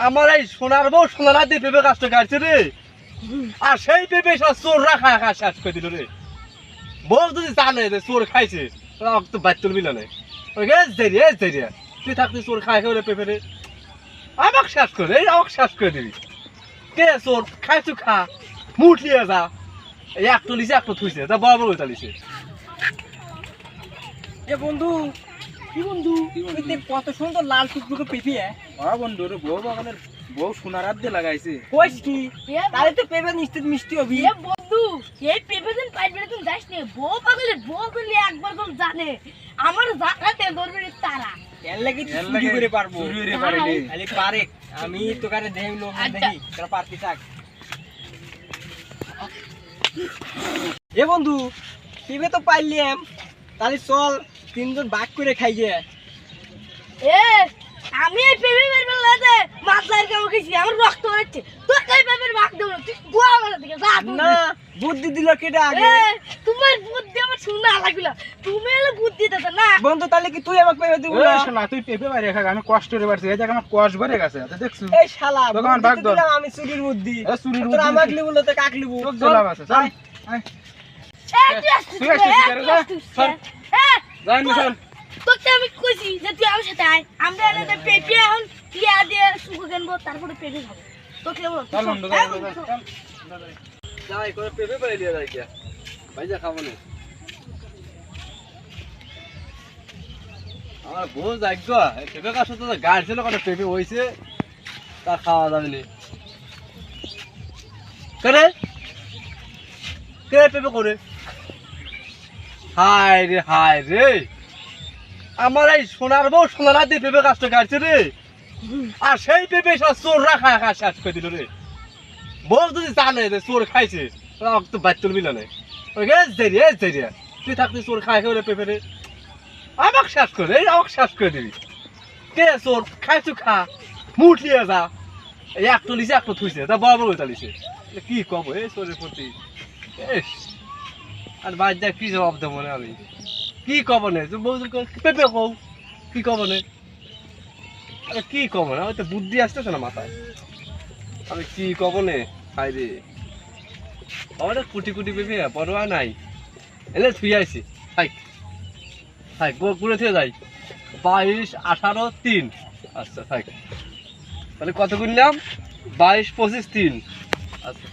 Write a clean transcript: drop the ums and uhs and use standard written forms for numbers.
আমার এই সোনার বউ সোনার দিয়ে পেঁপে গাছটা কাটছে রে, আর সেই পেঁপে সব চোররা খায় খায় শেষ করে দিল রে। বউ যদি জানে যে চোর খাইছে তো বাদ তুলবি না, তুই থাকতে চোর খাই খেয়ে পেঁপে রে, আমাকে শেষ করে এই আমাকে শেষ করে দিবি। কে চোর খাইছু খা, মুঠিয়ে যা, এই একটু লিছে একটু থুইছে, তা বড় বড় লিছে। এ বন্ধু, কি বন্ধু তুই কত সুন্দর লাল টুকটুকে পেঁপে। হ্যাঁ বন্ধু, রে বউ বাগানের বউ সোনার হাত দিয়ে লাগাইছে। কইস কি তাহলে তো পেঁপে নিশ্চিত মিষ্টি হবি। এ বন্ধু, এই পেঁপে দিন পাইবে তুমি যাস নে, বউ পাগলে বউ করলে একবার কোন জানে আমার জায়গাতে ধরবে তারা। এর লাগি চুরি করে পারবো, চুরি করে পারলে খালি পারে। আমি তো কারে দেই লোক দেখি তোরা পারতি থাক। এ বন্ধু, পেঁপে তো পাইলাম, তাহলে চল তিনজন ভাগ করে খাই গে। এ আমি এই পেঁপে বের লাতে মাছলার কাম খেয়েছি, আমার রক্ত হচ্ছে, তুই কই পেঁপের ভাগ দেব না, তুই গোয়া মারা দিকে যা। না বুদ্ধি দিল কেটে আগে। এ তোমার বুদ্ধি আমার শুনা লাগলো, তুমি এলে বুদ্ধি দাও না। বন্ধু তাহলে কি তুই আমাকে পেঁপে দিবি না? শোনা, তুই পেঁপে মারিয়ে খা, আমি কষ্ট করে পারছি। এই জায়গা আমার কষ ভরে গেছে, দেখছো? এই শালা তোকে আমার ভাগ বুদ্ধি দাও। দিলাম আমি চুরির বুদ্ধি। এ চুরির তোরা বুদ্ধি আমাকে লিবু না তো কাক লিবু। চোখ জ্বলাম আছে, চল। আয়, তুই আসছিস, তুই আসছিস, এ, তুই তুই আসছিস, আসছিস, চল। এ, যাই নি, চল। তোকে আমি কইছি যে তুই আমার সাথে আয়, আমরা এনে পেঁপে এখন টিয়া দিয়ে শুকো কিনবো, তারপরে পেঁপে খাবো। তোকে বল চল বন্ধু, চল, চল, চল। যাই করে পেঁপে পাই দিয়ে যাই গিয়া, ভাই যা খাবো না। আমার বউ যাই গো, এই পেঁপে গাছ তো গাছ ছিল কত পেঁপে হইছে, তা খাওয়া যাবে না। করে কে পেঁপে করে, হায় রে হায় রে, আমার এই সোনার বউ সোনার দিয়ে পেঁপে গাছটা কাটছে রে, আর সেই পেঁপে সব চোররা খায় খায় শেষ করে দিল রে। বউ যদি জানে যে চোর খাইছে তো বাদ তুলবি না, তুই থাকতে চোর খাই খেয়ে পেঁপে রে, আমাকে শেষ করে এই আমাকে শেষ করে দিবি। কে চোর খাইছু খা, মুঠিয়ে যা, এই একটু লিছে একটু থুইছে, তা বড় বড় লিছে। কি কব এই চোরের প্রতি, আর বাদ যা কি জবাব দেবো না আমি, কি কব না পেঁপে কও, কি কব না, কি কব না, ওই তো বুদ্ধি আসতেছে না মাথায়, আমি কি কব নে। হাই রে আমার কুটি কুটি পেঁপে পরোয়া নাই, এলে থুই আইছি। হাই হাই ঘুরে থেকে যাই, 22, 18, 3। আচ্ছা থাক, তাহলে কত গুনলাম, 22, 25, 3। আচ্ছা।